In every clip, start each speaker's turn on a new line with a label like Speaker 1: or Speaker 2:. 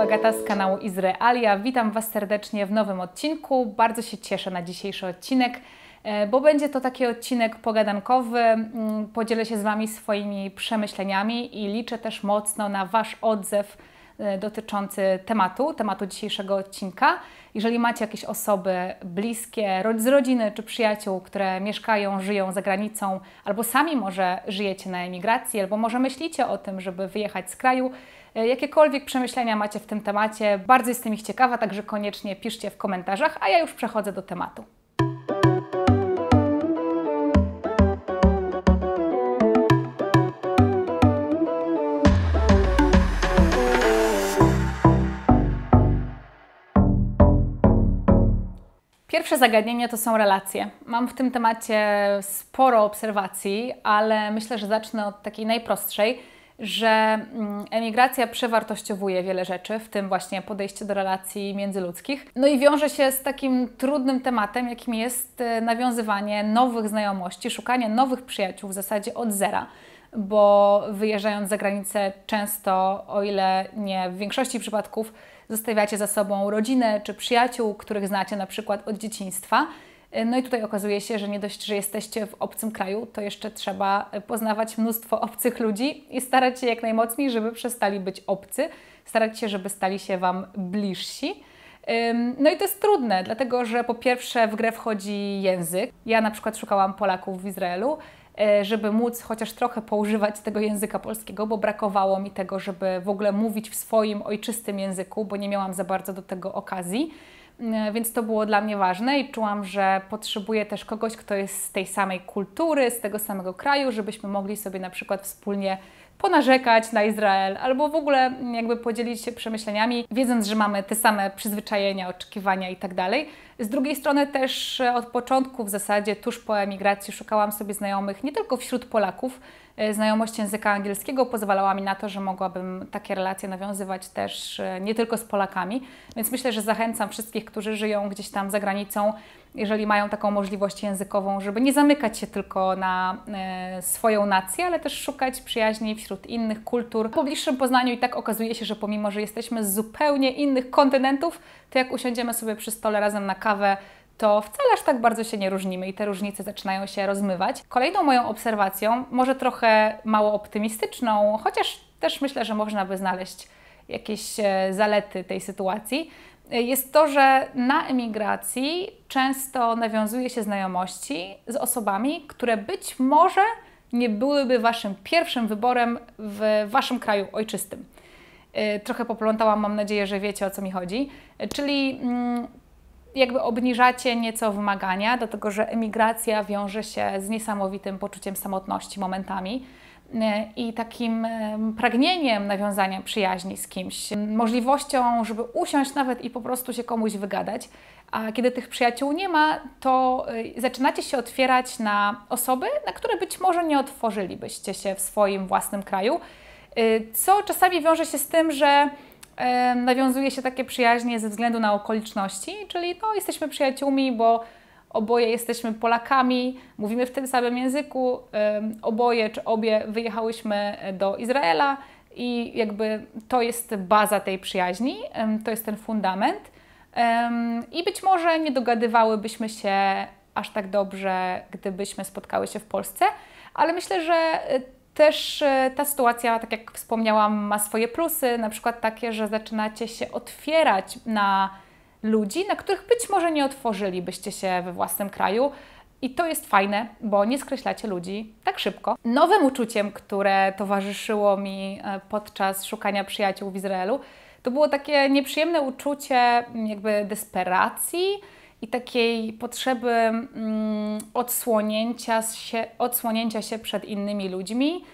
Speaker 1: Agata z kanału Izrealia. Witam Was serdecznie w nowym odcinku. Bardzo się cieszę na dzisiejszy odcinek, bo będzie to taki odcinek pogadankowy. Podzielę się z Wami swoimi przemyśleniami i liczę też mocno na Wasz odzew dotyczący tematu dzisiejszego odcinka. Jeżeli macie jakieś osoby bliskie z rodziny czy przyjaciół, które mieszkają, żyją za granicą, albo sami może żyjecie na emigracji, albo może myślicie o tym, żeby wyjechać z kraju, jakiekolwiek przemyślenia macie w tym temacie, bardzo jestem ich ciekawa, także koniecznie piszcie w komentarzach, a ja już przechodzę do tematu. Pierwsze zagadnienie to są relacje. Mam w tym temacie sporo obserwacji, ale myślę, że zacznę od takiej najprostszej, że emigracja przewartościowuje wiele rzeczy, w tym właśnie podejście do relacji międzyludzkich. No i wiąże się z takim trudnym tematem, jakim jest nawiązywanie nowych znajomości, szukanie nowych przyjaciół w zasadzie od zera, bo wyjeżdżając za granicę często, o ile nie w większości przypadków, zostawiacie za sobą rodzinę czy przyjaciół, których znacie na przykład od dzieciństwa. No i tutaj okazuje się, że nie dość, że jesteście w obcym kraju, to jeszcze trzeba poznawać mnóstwo obcych ludzi i starać się jak najmocniej, żeby przestali być obcy, starać się, żeby stali się Wam bliżsi. No i to jest trudne, dlatego że po pierwsze w grę wchodzi język. Ja na przykład szukałam Polaków w Izraelu, żeby móc chociaż trochę poużywać tego języka polskiego, bo brakowało mi tego, żeby w ogóle mówić w swoim ojczystym języku, bo nie miałam za bardzo do tego okazji. Więc to było dla mnie ważne i czułam, że potrzebuję też kogoś, kto jest z tej samej kultury, z tego samego kraju, żebyśmy mogli sobie na przykład wspólnie ponarzekać na Izrael albo w ogóle jakby podzielić się przemyśleniami, wiedząc, że mamy te same przyzwyczajenia, oczekiwania i tak dalej. Z drugiej strony też od początku w zasadzie tuż po emigracji szukałam sobie znajomych nie tylko wśród Polaków. Znajomość języka angielskiego pozwalała mi na to, że mogłabym takie relacje nawiązywać też nie tylko z Polakami, więc myślę, że zachęcam wszystkich, którzy żyją gdzieś tam za granicą, jeżeli mają taką możliwość językową, żeby nie zamykać się tylko na swoją nację, ale też szukać przyjaźni wśród innych kultur. Po bliższym poznaniu i tak okazuje się, że pomimo, że jesteśmy z zupełnie innych kontynentów, to jak usiądziemy sobie przy stole razem na kawę, to wcale aż tak bardzo się nie różnimy i te różnice zaczynają się rozmywać. Kolejną moją obserwacją, może trochę mało optymistyczną, chociaż też myślę, że można by znaleźć jakieś zalety tej sytuacji, jest to, że na emigracji często nawiązuje się znajomości z osobami, które być może nie byłyby Waszym pierwszym wyborem w Waszym kraju ojczystym. Trochę poplątałam, mam nadzieję, że wiecie, o co mi chodzi. Czyli jakby obniżacie nieco wymagania, dlatego że emigracja wiąże się z niesamowitym poczuciem samotności momentami i takim pragnieniem nawiązania przyjaźni z kimś, możliwością, żeby usiąść nawet i po prostu się komuś wygadać. A kiedy tych przyjaciół nie ma, to zaczynacie się otwierać na osoby, na które być może nie otworzylibyście się w swoim własnym kraju, co czasami wiąże się z tym, że nawiązuje się takie przyjaźnie ze względu na okoliczności, czyli no, jesteśmy przyjaciółmi, bo oboje jesteśmy Polakami, mówimy w tym samym języku, oboje czy obie wyjechałyśmy do Izraela i jakby to jest baza tej przyjaźni, to jest ten fundament i być może nie dogadywałybyśmy się aż tak dobrze, gdybyśmy spotkały się w Polsce, ale myślę, że też ta sytuacja, tak jak wspomniałam, ma swoje plusy, na przykład takie, że zaczynacie się otwierać na ludzi, na których być może nie otworzylibyście się we własnym kraju. I to jest fajne, bo nie skreślacie ludzi tak szybko. Nowym uczuciem, które towarzyszyło mi podczas szukania przyjaciół w Izraelu, to było takie nieprzyjemne uczucie jakby desperacji i takiej potrzeby odsłonięcia się przed innymi ludźmi,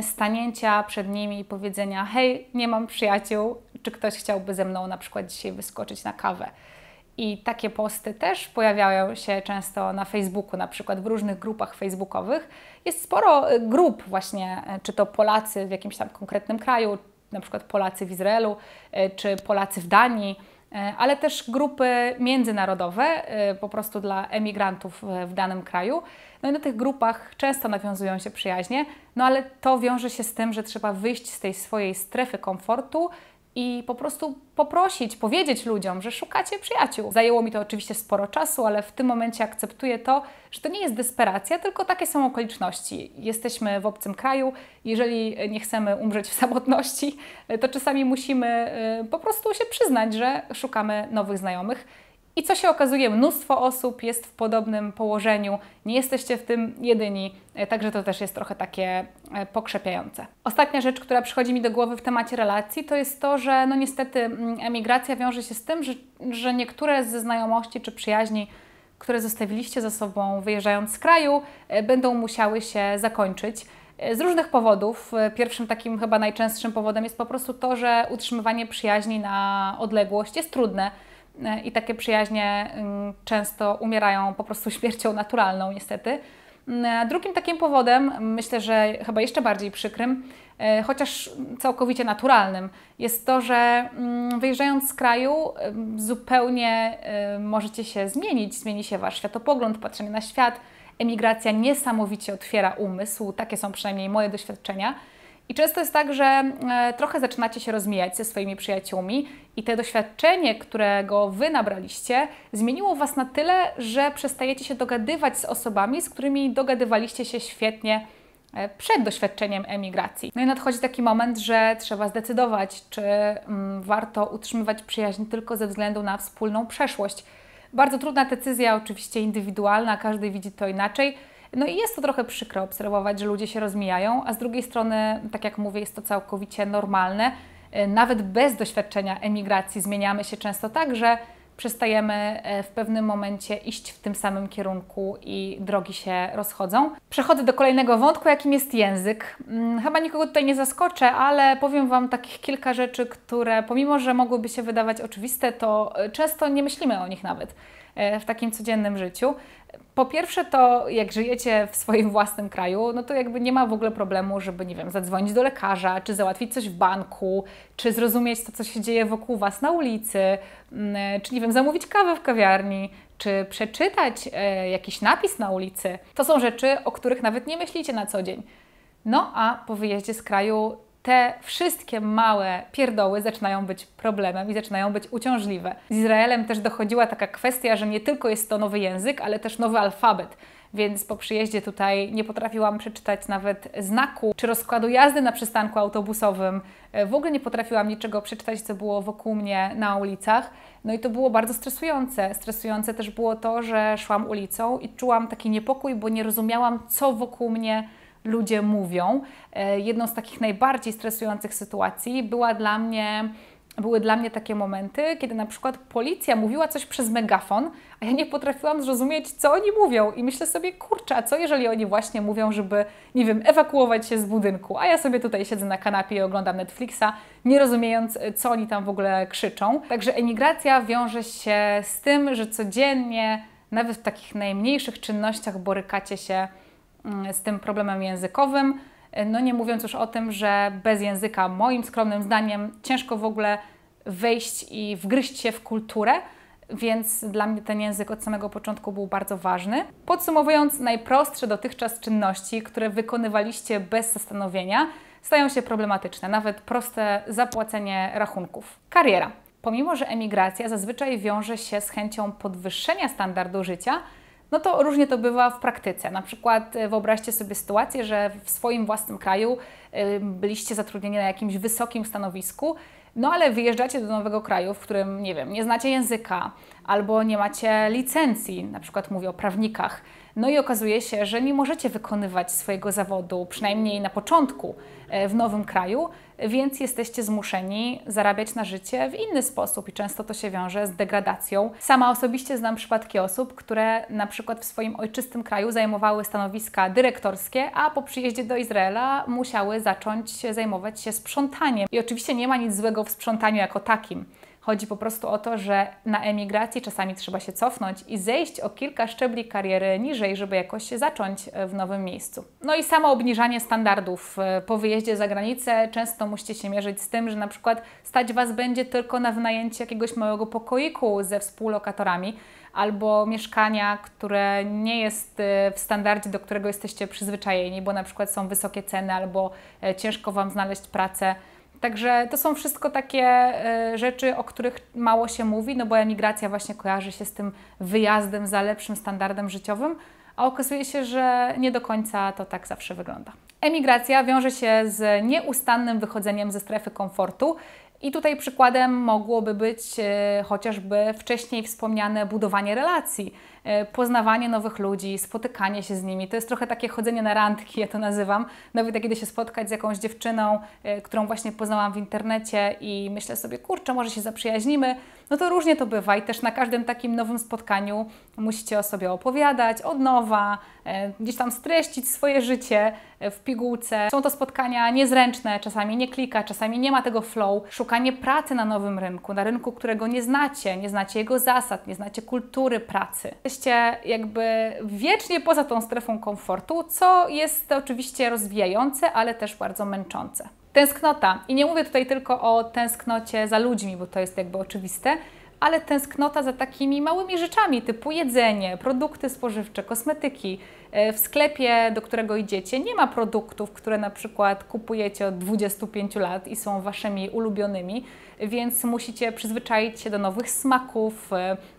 Speaker 1: stanięcia przed nimi i powiedzenia: hej, nie mam przyjaciół, czy ktoś chciałby ze mną na przykład dzisiaj wyskoczyć na kawę. I takie posty też pojawiają się często na Facebooku, na przykład w różnych grupach facebookowych. Jest sporo grup właśnie, czy to Polacy w jakimś tam konkretnym kraju, na przykład Polacy w Izraelu, czy Polacy w Danii, ale też grupy międzynarodowe, po prostu dla emigrantów w danym kraju. No i na tych grupach często nawiązują się przyjaźnie, no ale to wiąże się z tym, że trzeba wyjść z tej swojej strefy komfortu i po prostu poprosić, powiedzieć ludziom, że szukacie przyjaciół. Zajęło mi to oczywiście sporo czasu, ale w tym momencie akceptuję to, że to nie jest desperacja, tylko takie są okoliczności. Jesteśmy w obcym kraju, jeżeli nie chcemy umrzeć w samotności, to czasami musimy po prostu się przyznać, że szukamy nowych znajomych. I co się okazuje, mnóstwo osób jest w podobnym położeniu, nie jesteście w tym jedyni, także to też jest trochę takie pokrzepiające. Ostatnia rzecz, która przychodzi mi do głowy w temacie relacji, to jest to, że no niestety emigracja wiąże się z tym, że niektóre ze znajomości czy przyjaźni, które zostawiliście za sobą wyjeżdżając z kraju, będą musiały się zakończyć. Z różnych powodów. Pierwszym takim chyba najczęstszym powodem jest po prostu to, że utrzymywanie przyjaźni na odległość jest trudne. I takie przyjaźnie często umierają po prostu śmiercią naturalną, niestety. Drugim takim powodem, myślę, że chyba jeszcze bardziej przykrym, chociaż całkowicie naturalnym, jest to, że wyjeżdżając z kraju zupełnie możecie się zmienić, zmieni się Wasz światopogląd, patrzenie na świat. Emigracja niesamowicie otwiera umysł, takie są przynajmniej moje doświadczenia. I często jest tak, że trochę zaczynacie się rozmijać ze swoimi przyjaciółmi i to doświadczenie, którego Wy nabraliście, zmieniło Was na tyle, że przestajecie się dogadywać z osobami, z którymi dogadywaliście się świetnie przed doświadczeniem emigracji. No i nadchodzi taki moment, że trzeba zdecydować, czy warto utrzymywać przyjaźń tylko ze względu na wspólną przeszłość. Bardzo trudna decyzja, oczywiście indywidualna, każdy widzi to inaczej. No i jest to trochę przykre obserwować, że ludzie się rozmijają, a z drugiej strony, tak jak mówię, jest to całkowicie normalne. Nawet bez doświadczenia emigracji zmieniamy się często tak, że przestajemy w pewnym momencie iść w tym samym kierunku i drogi się rozchodzą. Przechodzę do kolejnego wątku, jakim jest język. Chyba nikogo tutaj nie zaskoczę, ale powiem Wam takich kilka rzeczy, które pomimo, że mogłyby się wydawać oczywiste, to często nie myślimy o nich nawet w takim codziennym życiu. Po pierwsze to, jak żyjecie w swoim własnym kraju, no to jakby nie ma w ogóle problemu, żeby, nie wiem, zadzwonić do lekarza, czy załatwić coś w banku, czy zrozumieć to, co się dzieje wokół Was na ulicy, czy, nie wiem, zamówić kawę w kawiarni, czy przeczytać jakiś napis na ulicy. To są rzeczy, o których nawet nie myślicie na co dzień. No a po wyjeździe z kraju te wszystkie małe pierdoły zaczynają być problemem i zaczynają być uciążliwe. Z Izraelem też dochodziła taka kwestia, że nie tylko jest to nowy język, ale też nowy alfabet. Więc po przyjeździe tutaj nie potrafiłam przeczytać nawet znaku czy rozkładu jazdy na przystanku autobusowym. W ogóle nie potrafiłam niczego przeczytać, co było wokół mnie na ulicach. No i to było bardzo stresujące. Stresujące też było to, że szłam ulicą i czułam taki niepokój, bo nie rozumiałam, co wokół mnie ludzie mówią. Jedną z takich najbardziej stresujących sytuacji były dla mnie takie momenty, kiedy na przykład policja mówiła coś przez megafon, a ja nie potrafiłam zrozumieć, co oni mówią. I myślę sobie, kurczę, a co jeżeli oni właśnie mówią, żeby, nie wiem, ewakuować się z budynku, a ja sobie tutaj siedzę na kanapie i oglądam Netflixa, nie rozumiejąc, co oni tam w ogóle krzyczą. Także emigracja wiąże się z tym, że codziennie, nawet w takich najmniejszych czynnościach borykacie się z tym problemem językowym. No nie mówiąc już o tym, że bez języka, moim skromnym zdaniem, ciężko w ogóle wejść i wgryźć się w kulturę, więc dla mnie ten język od samego początku był bardzo ważny. Podsumowując, najprostsze dotychczas czynności, które wykonywaliście bez zastanowienia, stają się problematyczne, nawet proste zapłacenie rachunków. Kariera. Pomimo że emigracja zazwyczaj wiąże się z chęcią podwyższenia standardu życia, no to różnie to bywa w praktyce. Na przykład wyobraźcie sobie sytuację, że w swoim własnym kraju byliście zatrudnieni na jakimś wysokim stanowisku, no ale wyjeżdżacie do nowego kraju, w którym, nie wiem, nie znacie języka albo nie macie licencji, na przykład mówię o prawnikach. No i okazuje się, że nie możecie wykonywać swojego zawodu, przynajmniej na początku, w nowym kraju, więc jesteście zmuszeni zarabiać na życie w inny sposób i często to się wiąże z degradacją. Sama osobiście znam przypadki osób, które na przykład w swoim ojczystym kraju zajmowały stanowiska dyrektorskie, a po przyjeździe do Izraela musiały zacząć zajmować się sprzątaniem. I oczywiście nie ma nic złego w sprzątaniu jako takim. Chodzi po prostu o to, że na emigracji czasami trzeba się cofnąć i zejść o kilka szczebli kariery niżej, żeby jakoś się zacząć w nowym miejscu. No i samo obniżanie standardów. Po wyjeździe za granicę często musicie się mierzyć z tym, że na przykład stać Was będzie tylko na wynajęcie jakiegoś małego pokoiku ze współlokatorami albo mieszkania, które nie jest w standardzie, do którego jesteście przyzwyczajeni, bo na przykład są wysokie ceny albo ciężko Wam znaleźć pracę Także to są wszystko takie rzeczy, o których mało się mówi, no bo emigracja właśnie kojarzy się z tym wyjazdem za lepszym standardem życiowym, a okazuje się, że nie do końca to tak zawsze wygląda. Emigracja wiąże się z nieustannym wychodzeniem ze strefy komfortu i tutaj przykładem mogłoby być chociażby wcześniej wspomniane budowanie relacji, poznawanie nowych ludzi, spotykanie się z nimi. To jest trochę takie chodzenie na randki, ja to nazywam. Nawet jak idę się spotkać z jakąś dziewczyną, którą właśnie poznałam w internecie i myślę sobie, kurczę, może się zaprzyjaźnimy, no to różnie to bywa i też na każdym takim nowym spotkaniu musicie o sobie opowiadać od nowa, gdzieś tam streścić swoje życie w pigułce. Są to spotkania niezręczne, czasami nie klika, czasami nie ma tego flow. Szukanie pracy na nowym rynku, na rynku, którego nie znacie jego zasad, nie znacie kultury pracy. Jesteście jakby wiecznie poza tą strefą komfortu, co jest oczywiście rozwijające, ale też bardzo męczące. Tęsknota. I nie mówię tutaj tylko o tęsknocie za ludźmi, bo to jest jakby oczywiste, ale tęsknota za takimi małymi rzeczami typu jedzenie, produkty spożywcze, kosmetyki. W sklepie, do którego idziecie, nie ma produktów, które na przykład kupujecie od 25 lat i są waszymi ulubionymi, więc musicie przyzwyczaić się do nowych smaków,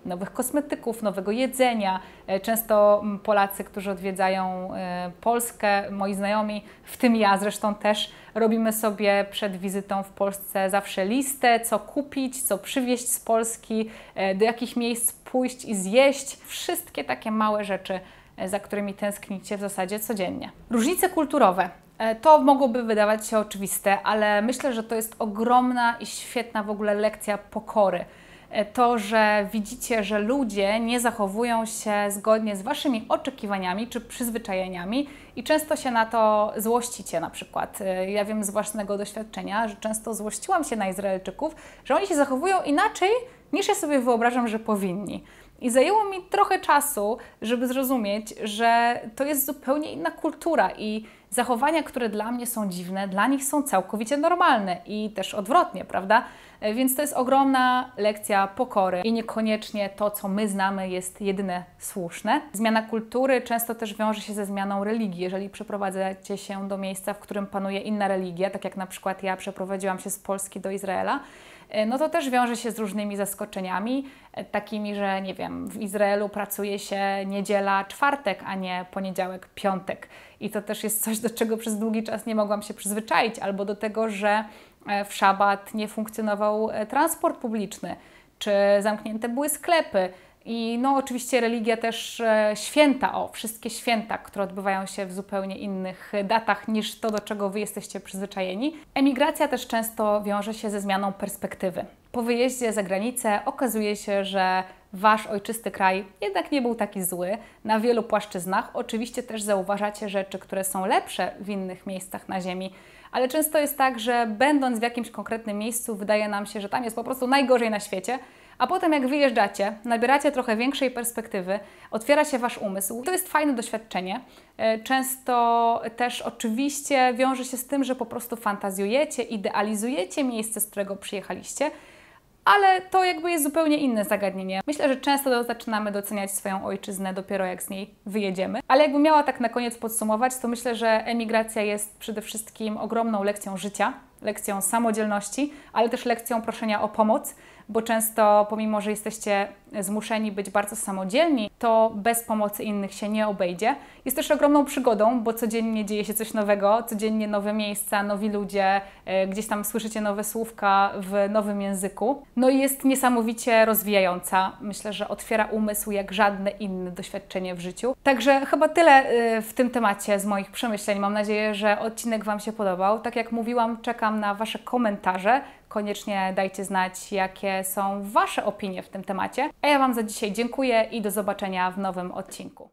Speaker 1: nowych kosmetyków, nowego jedzenia. Często Polacy, którzy odwiedzają Polskę, moi znajomi, w tym ja zresztą też, robimy sobie przed wizytą w Polsce zawsze listę, co kupić, co przywieźć z Polski, do jakich miejsc pójść i zjeść. Wszystkie takie małe rzeczy, za którymi tęsknicie w zasadzie codziennie. Różnice kulturowe. To mogłoby wydawać się oczywiste, ale myślę, że to jest ogromna i świetna w ogóle lekcja pokory. To, że widzicie, że ludzie nie zachowują się zgodnie z waszymi oczekiwaniami czy przyzwyczajeniami i często się na to złościcie na przykład. Ja wiem z własnego doświadczenia, że często złościłam się na Izraelczyków, że oni się zachowują inaczej niż ja sobie wyobrażam, że powinni. I zajęło mi trochę czasu, żeby zrozumieć, że to jest zupełnie inna kultura i zachowania, które dla mnie są dziwne, dla nich są całkowicie normalne i też odwrotnie, prawda? Więc to jest ogromna lekcja pokory i niekoniecznie to, co my znamy, jest jedyne słuszne. Zmiana kultury często też wiąże się ze zmianą religii. Jeżeli przeprowadzacie się do miejsca, w którym panuje inna religia, tak jak na przykład ja przeprowadziłam się z Polski do Izraela, no to też wiąże się z różnymi zaskoczeniami, takimi, że nie wiem, w Izraelu pracuje się niedziela, czwartek, a nie poniedziałek, piątek. I to też jest coś, do czego przez długi czas nie mogłam się przyzwyczaić, albo do tego, że w szabat nie funkcjonował transport publiczny, czy zamknięte były sklepy. I no oczywiście religia też święta, wszystkie święta, które odbywają się w zupełnie innych datach niż to, do czego Wy jesteście przyzwyczajeni. Emigracja też często wiąże się ze zmianą perspektywy. Po wyjeździe za granicę okazuje się, że Wasz ojczysty kraj jednak nie był taki zły na wielu płaszczyznach. Oczywiście też zauważacie rzeczy, które są lepsze w innych miejscach na ziemi, ale często jest tak, że będąc w jakimś konkretnym miejscu wydaje nam się, że tam jest po prostu najgorzej na świecie, a potem jak wyjeżdżacie, nabieracie trochę większej perspektywy, otwiera się Wasz umysł. To jest fajne doświadczenie. Często też oczywiście wiąże się z tym, że po prostu fantazjujecie, idealizujecie miejsce, z którego przyjechaliście, ale to jakby jest zupełnie inne zagadnienie. Myślę, że często zaczynamy doceniać swoją ojczyznę dopiero jak z niej wyjedziemy. Ale jakbym miała tak na koniec podsumować, to myślę, że emigracja jest przede wszystkim ogromną lekcją życia, lekcją samodzielności, ale też lekcją proszenia o pomoc, bo często pomimo, że jesteście zmuszeni być bardzo samodzielni, to bez pomocy innych się nie obejdzie. Jest też ogromną przygodą, bo codziennie dzieje się coś nowego, codziennie nowe miejsca, nowi ludzie, gdzieś tam słyszycie nowe słówka w nowym języku. No i jest niesamowicie rozwijająca. Myślę, że otwiera umysł jak żadne inne doświadczenie w życiu. Także chyba tyle w tym temacie z moich przemyśleń. Mam nadzieję, że odcinek Wam się podobał. Tak jak mówiłam, czekam na Wasze komentarze. Koniecznie dajcie znać, jakie są Wasze opinie w tym temacie. A ja Wam za dzisiaj dziękuję i do zobaczenia w nowym odcinku.